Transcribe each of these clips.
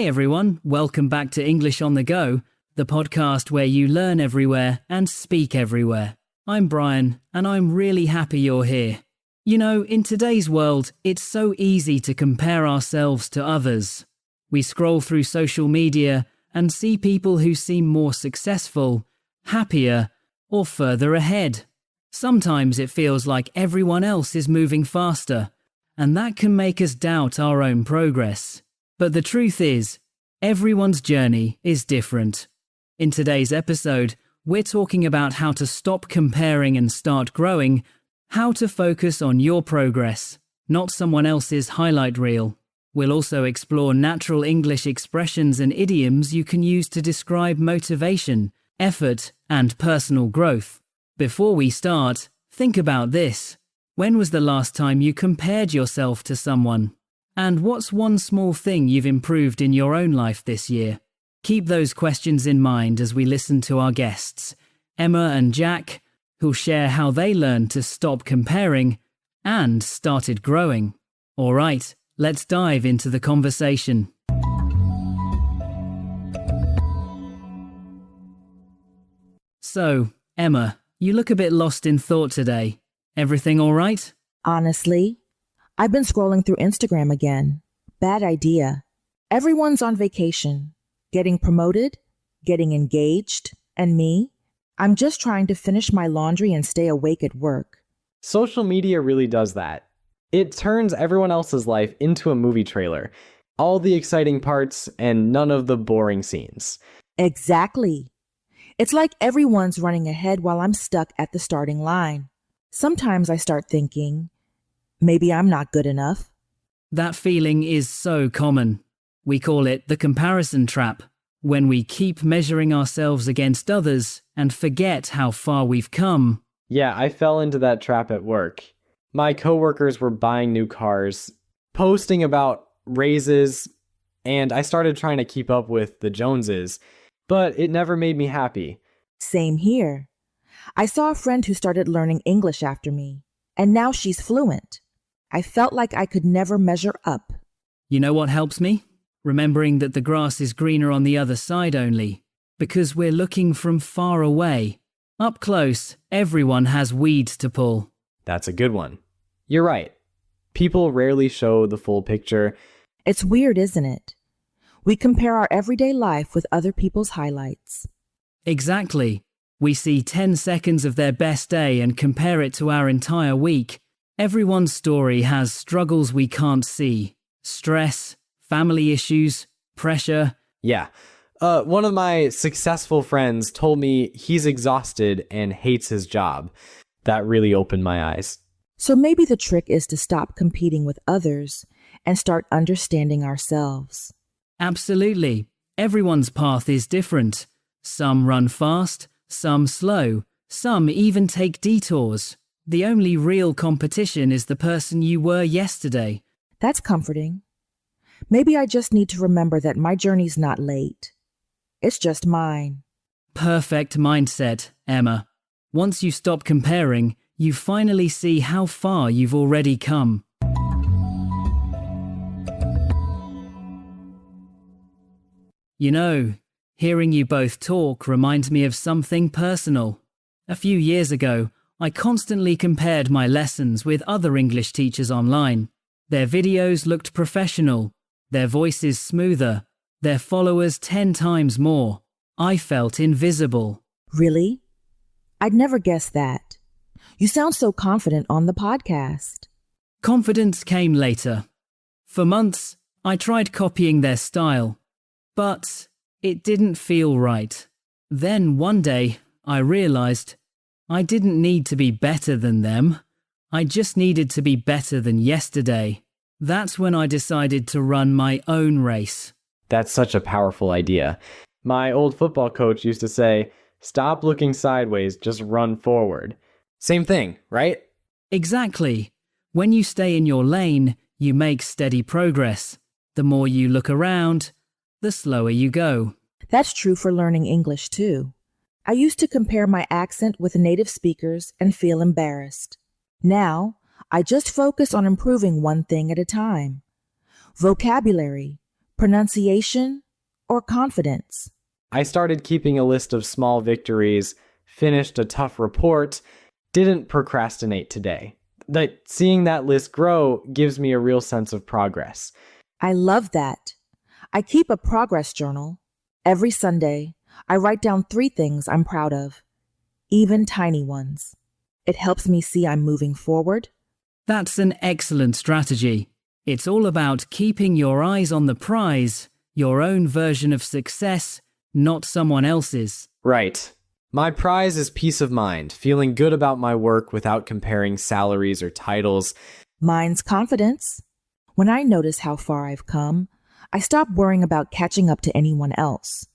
Hey everyone, welcome back to English on the Go, the podcast where you learn everywhere and speak everywhere. I'm Brian, and I'm really happy you're here. You know, in today's world, it's so easy to compare ourselves to others. We scroll through social media and see people who seem more successful, happier, or further ahead. Sometimes it feels like everyone else is moving faster, and that can make us doubt our own progress. But the truth is, everyone's journey is different. In today's episode, we're talking about how to stop comparing and start growing, how to focus on your progress, not someone else's highlight reel. We'll also explore natural English expressions and idioms you can use to describe motivation, effort, and personal growth. Before we start, think about this. When was the last time you compared yourself to someone? And what's one small thing you've improved in your own life this year? Keep those questions in mind as we listen to our guests, Emma and Jack, who'll share how they learned to stop comparing and started growing. All right, let's dive into the conversation. So, Emma, you look a bit lost in thought today. Everything all right? Honestly, I've been scrolling through Instagram again. Bad idea. Everyone's on vacation, getting promoted, getting engaged, and me? I'm just trying to finish my laundry and stay awake at work. Social media really does that. It turns everyone else's life into a movie trailer. All the exciting parts and none of the boring scenes. Exactly. It's like everyone's running ahead while I'm stuck at the starting line. Sometimes I start thinking, maybe I'm not good enough. That feeling is so common. We call it the comparison trap, when we keep measuring ourselves against others and forget how far we've come. Yeah, I fell into that trap at work. My coworkers were buying new cars, posting about raises, and I started trying to keep up with the Joneses, but it never made me happy. Same here. I saw a friend who started learning English after me, and now she's fluent. I felt like I could never measure up. You know what helps me? Remembering that the grass is greener on the other side only, because we're looking from far away. Up close, everyone has weeds to pull. That's a good one. You're right. People rarely show the full picture. It's weird, isn't it? We compare our everyday life with other people's highlights. Exactly. We see 10 seconds of their best day and compare it to our entire week. Everyone's story has struggles we can't see. Stress, family issues, pressure. Yeah. One of my successful friends told me he's exhausted and hates his job. That really opened my eyes. So maybe the trick is to stop competing with others and start understanding ourselves. Absolutely. Everyone's path is different. Some run fast, some slow, some even take detours. The only real competition is the person you were yesterday. That's comforting. Maybe I just need to remember that my journey's not late. It's just mine. Perfect mindset, Emma. Once you stop comparing, you finally see how far you've already come. You know, hearing you both talk reminds me of something personal. A few years ago, I constantly compared my lessons with other English teachers online. Their videos looked professional, their voices smoother, their followers 10 times more. I felt invisible. Really? I'd never guessed that. You sound so confident on the podcast. Confidence came later. For months, I tried copying their style, but it didn't feel right. Then one day, I realized I didn't need to be better than them. I just needed to be better than yesterday. That's when I decided to run my own race. That's such a powerful idea. My old football coach used to say, "Stop looking sideways, just run forward." Same thing, right? Exactly. When you stay in your lane, you make steady progress. The more you look around, the slower you go. That's true for learning English too. I used to compare my accent with native speakers and feel embarrassed. Now, I just focus on improving one thing at a time. Vocabulary, pronunciation, or confidence? I started keeping a list of small victories, finished a tough report, didn't procrastinate today. Seeing that list grow gives me a real sense of progress. I love that. I keep a progress journal. Every Sunday, I write down 3 things I'm proud of, even tiny ones. It helps me see I'm moving forward. That's an excellent strategy. It's all about keeping your eyes on the prize, your own version of success, not someone else's. Right. My prize is peace of mind, feeling good about my work without comparing salaries or titles. Mine's confidence. When I notice how far I've come, I stop worrying about catching up to anyone else.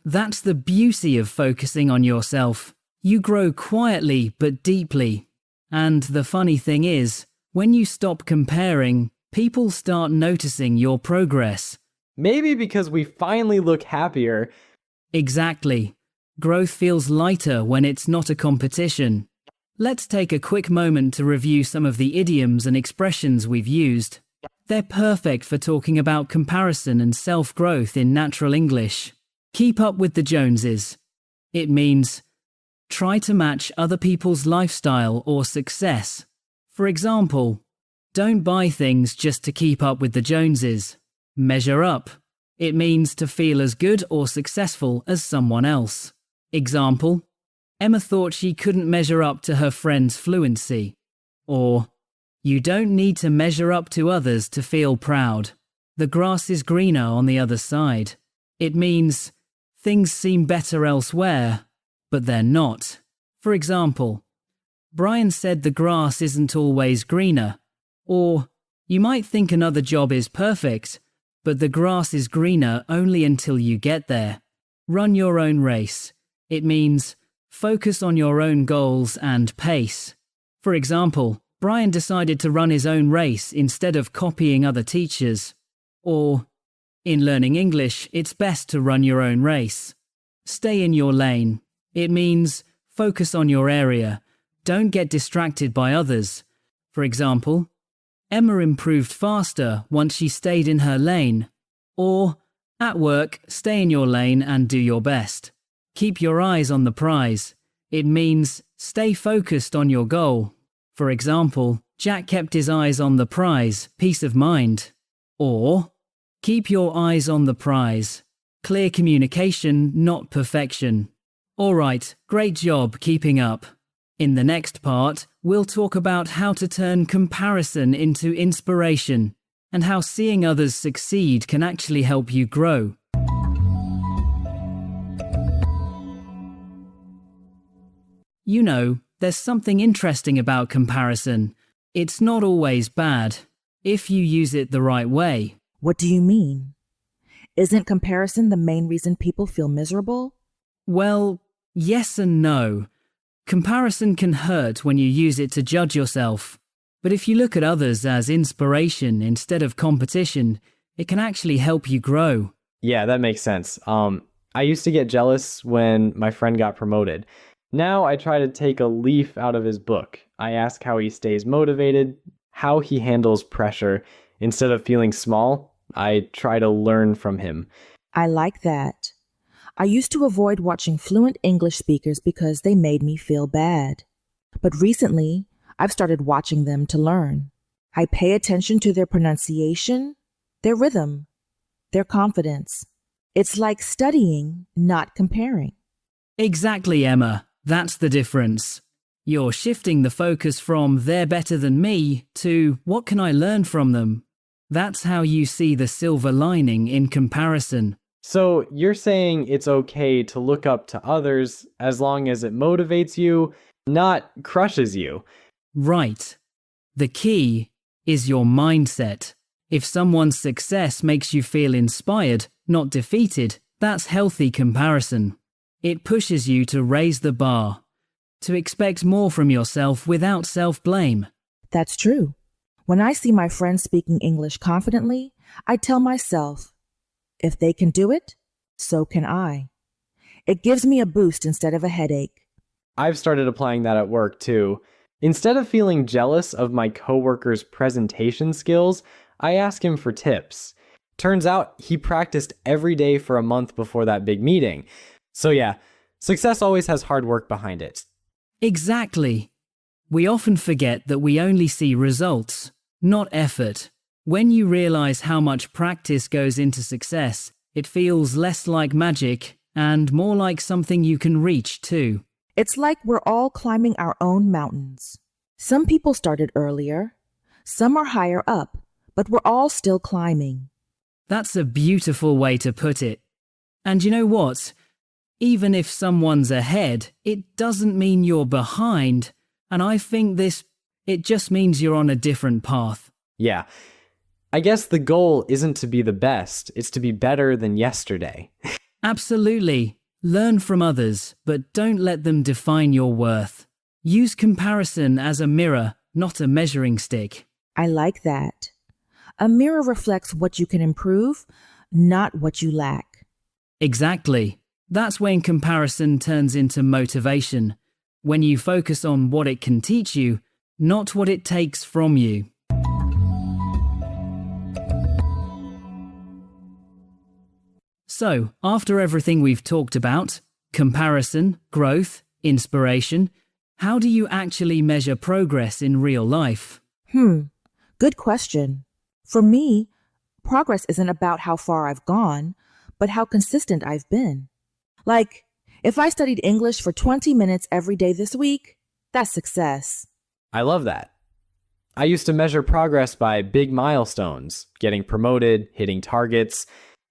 That's the beauty of focusing on yourself. You grow quietly but deeply. And the funny thing is, when you stop comparing, people start noticing your progress. Maybe because we finally look happier. Exactly. Growth feels lighter when it's not a competition. Let's take a quick moment to review some of the idioms and expressions we've used. They're perfect for talking about comparison and self-growth in natural English. Keep up with the Joneses. It means try to match other people's lifestyle or success. For example, don't buy things just to keep up with the Joneses. Measure up. It means to feel as good or successful as someone else. Example, Emma thought she couldn't measure up to her friend's fluency. Or, you don't need to measure up to others to feel proud. The grass is greener on the other side. It means things seem better elsewhere, but they're not. For example, Brian said the grass isn't always greener. Or, you might think another job is perfect, but the grass is greener only until you get there. Run your own race. It means focus on your own goals and pace. For example, Brian decided to run his own race instead of copying other teachers. Or, in learning English, it's best to run your own race. Stay in your lane. It means focus on your area. Don't get distracted by others. For example, Emma improved faster once she stayed in her lane. Or, at work, stay in your lane and do your best. Keep your eyes on the prize. It means stay focused on your goal. For example, Jack kept his eyes on the prize, peace of mind. Or, keep your eyes on the prize. Clear communication, not perfection. Alright, great job keeping up. In the next part, we'll talk about how to turn comparison into inspiration and how seeing others succeed can actually help you grow. You know, there's something interesting about comparison. It's not always bad, if you use it the right way. What do you mean? Isn't comparison the main reason people feel miserable? Well, yes and no. Comparison can hurt when you use it to judge yourself. But if you look at others as inspiration instead of competition, it can actually help you grow. Yeah, that makes sense. I used to get jealous when my friend got promoted. Now I try to take a leaf out of his book. I ask how he stays motivated, how he handles pressure. Instead of feeling small, I try to learn from him. I like that. I used to avoid watching fluent English speakers because they made me feel bad. But recently, I've started watching them to learn. I pay attention to their pronunciation, their rhythm, their confidence. It's like studying, not comparing. Exactly, Emma. That's the difference. You're shifting the focus from they're better than me to what can I learn from them? That's how you see the silver lining in comparison. So you're saying it's okay to look up to others as long as it motivates you, not crushes you. Right. The key is your mindset. If someone's success makes you feel inspired, not defeated, that's healthy comparison. It pushes you to raise the bar, to expect more from yourself without self-blame. That's true. When I see my friends speaking English confidently, I tell myself, if they can do it, so can I. It gives me a boost instead of a headache. I've started applying that at work too. Instead of feeling jealous of my coworker's presentation skills, I ask him for tips. Turns out he practiced every day for a month before that big meeting. So yeah, success always has hard work behind it. Exactly. We often forget that we only see results, not effort. When you realize how much practice goes into success, it feels less like magic and more like something you can reach too. It's like we're all climbing our own mountains. Some people started earlier, some are higher up, but we're all still climbing. That's a beautiful way to put it. And you know what? Even if someone's ahead, it doesn't mean you're behind. And I think it just means you're on a different path. Yeah. I guess the goal isn't to be the best, it's to be better than yesterday. Absolutely. Learn from others, but don't let them define your worth. Use comparison as a mirror, not a measuring stick. I like that. A mirror reflects what you can improve, not what you lack. Exactly. That's when comparison turns into motivation. When you focus on what it can teach you, not what it takes from you. So, after everything we've talked about, comparison, growth, inspiration, how do you actually measure progress in real life? Good question. For me, progress isn't about how far I've gone, but how consistent I've been. Like, if I studied English for 20 minutes every day this week, that's success. I love that. I used to measure progress by big milestones, getting promoted, hitting targets,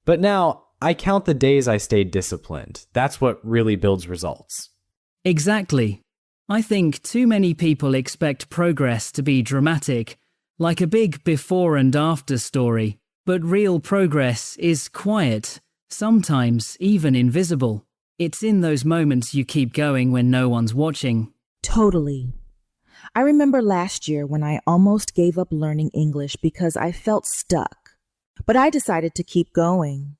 but now I count the days I stayed disciplined. That's what really builds results. Exactly. I think too many people expect progress to be dramatic, like a big before and after story, but real progress is quiet, sometimes even invisible. It's in those moments you keep going when no one's watching. Totally. I remember last year when I almost gave up learning English because I felt stuck. But I decided to keep going,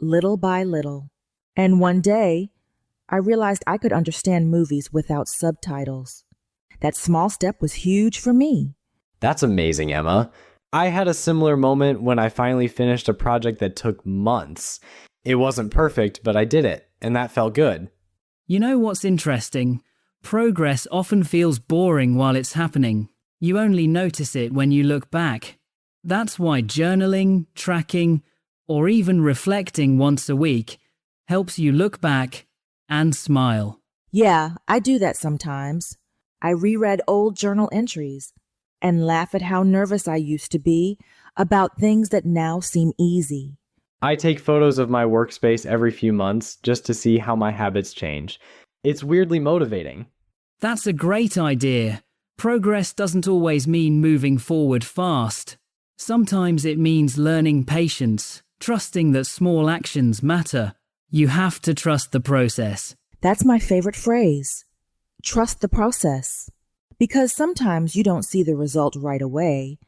little by little. And one day, I realized I could understand movies without subtitles. That small step was huge for me. That's amazing, Emma. I had a similar moment when I finally finished a project that took months. It wasn't perfect, but I did it, and that felt good. You know what's interesting? Progress often feels boring while it's happening. You only notice it when you look back. That's why journaling, tracking, or even reflecting once a week helps you look back and smile. Yeah, I do that sometimes. I reread old journal entries and laugh at how nervous I used to be about things that now seem easy. I take photos of my workspace every few months just to see how my habits change. It's weirdly motivating. That's a great idea. Progress doesn't always mean moving forward fast. Sometimes it means learning patience, trusting that small actions matter. You have to trust the process. That's my favorite phrase. Trust the process. Because sometimes you don't see the result right away,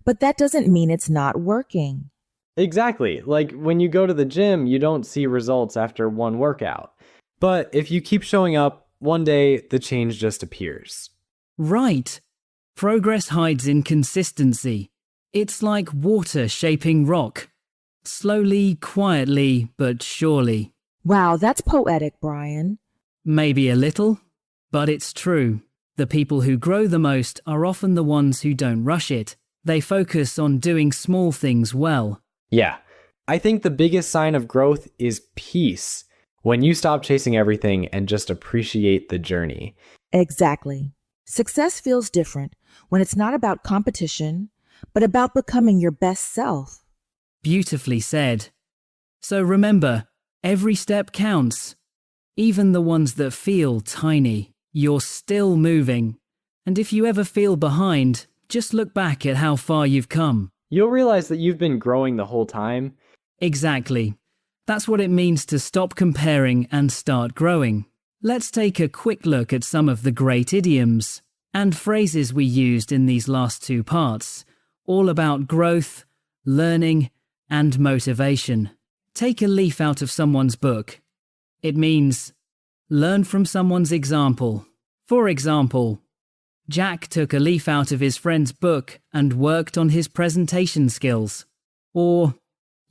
but that doesn't mean it's not working. Exactly. Like when you go to the gym, you don't see results after one workout. But if you keep showing up, one day the change just appears. Right. Progress hides in consistency. It's like water shaping rock. Slowly, quietly, but surely. Wow, that's poetic, Brian. Maybe a little, but it's true. The people who grow the most are often the ones who don't rush it. They focus on doing small things well. Yeah. I think the biggest sign of growth is peace. When you stop chasing everything and just appreciate the journey. Exactly. Success feels different when it's not about competition, but about becoming your best self. Beautifully said. So remember, every step counts. Even the ones that feel tiny. You're still moving. And if you ever feel behind, just look back at how far you've come. You'll realize that you've been growing the whole time. Exactly. That's what it means to stop comparing and start growing. Let's take a quick look at some of the great idioms and phrases we used in these last two parts, all about growth, learning, and motivation. Take a leaf out of someone's book. It means learn from someone's example. For example, Jack took a leaf out of his friend's book and worked on his presentation skills. Or,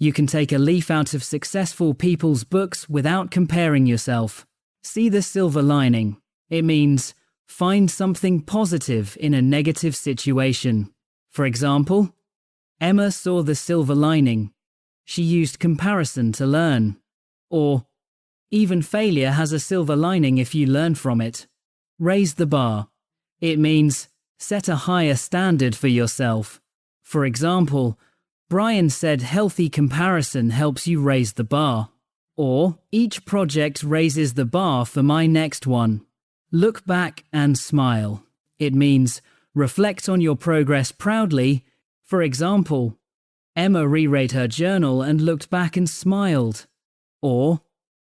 You can take a leaf out of successful people's books without comparing yourself. See the silver lining. It means find something positive in a negative situation. For example, Emma saw the silver lining. She used comparison to learn. Or, even failure has a silver lining if you learn from it. Raise the bar. It means set a higher standard for yourself. For example, Brian said healthy comparison helps you raise the bar. Or, each project raises the bar for my next one. Look back and smile. It means reflect on your progress proudly. For example, Emma reread her journal and looked back and smiled. Or,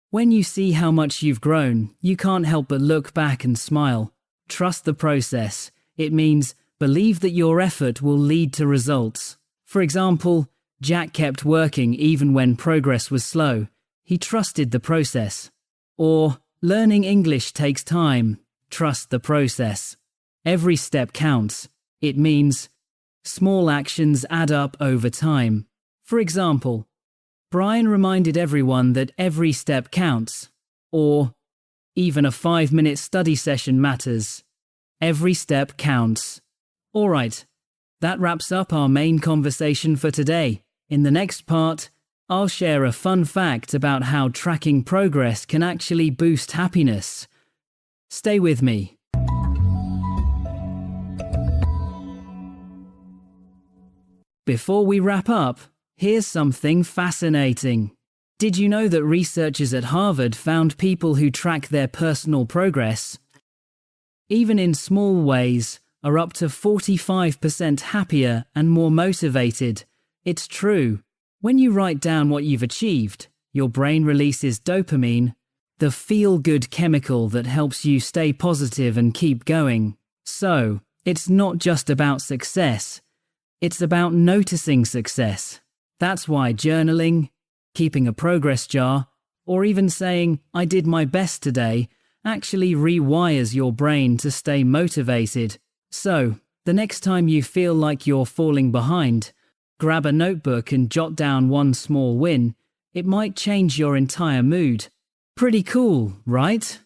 when you see how much you've grown, you can't help but look back and smile. Trust the process. It means believe that your effort will lead to results. For example, Jack kept working even when progress was slow. He trusted the process. Or, learning English takes time. Trust the process. Every step counts. It means small actions add up over time. For example, Brian reminded everyone that every step counts. Or, even a 5-minute study session matters. Every step counts. Alright, that wraps up our main conversation for today. In the next part, I'll share a fun fact about how tracking progress can actually boost happiness. Stay with me. Before we wrap up, here's something fascinating. Did you know that researchers at Harvard found people who track their personal progress, even in small ways, are up to 45% happier and more motivated? It's true. When you write down what you've achieved, your brain releases dopamine, the feel-good chemical that helps you stay positive and keep going. So, it's not just about success. It's about noticing success. That's why journaling, keeping a progress jar, or even saying, "I did my best today," actually rewires your brain to stay motivated. So, the next time you feel like you're falling behind, grab a notebook and jot down one small win. It might change your entire mood. Pretty cool, right?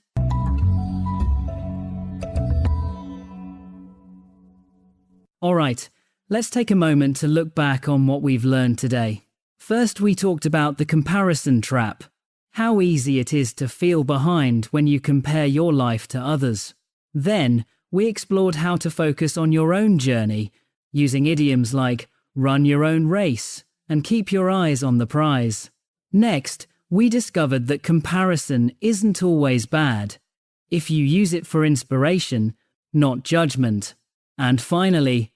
Alright, let's take a moment to look back on what we've learned today. First, we talked about the comparison trap. How easy it is to feel behind when you compare your life to others. Then, we explored how to focus on your own journey, using idioms like run your own race and keep your eyes on the prize. Next, we discovered that comparison isn't always bad, if you use it for inspiration, not judgment. And finally,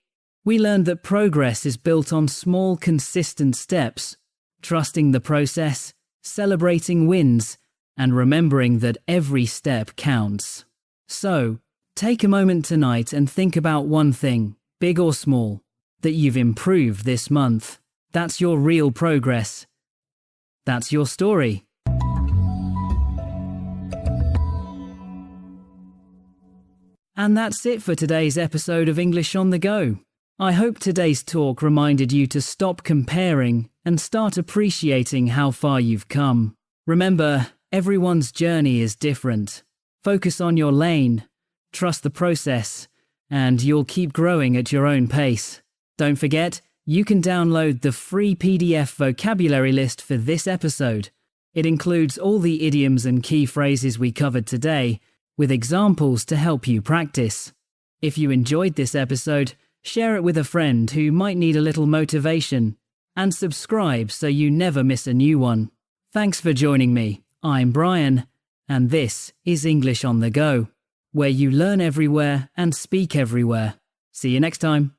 we learned that progress is built on small, consistent steps, trusting the process, celebrating wins, and remembering that every step counts. So, take a moment tonight and think about one thing, big or small, that you've improved this month. That's your real progress. That's your story. And that's it for today's episode of English on the Go. I hope today's talk reminded you to stop comparing and start appreciating how far you've come. Remember, everyone's journey is different. Focus on your lane, trust the process, and you'll keep growing at your own pace. Don't forget, you can download the free PDF vocabulary list for this episode. It includes all the idioms and key phrases we covered today, with examples to help you practice. If you enjoyed this episode, share it with a friend who might need a little motivation, and subscribe so you never miss a new one. Thanks for joining me. I'm Brian, and this is English on the Go, where you learn everywhere and speak everywhere. See you next time.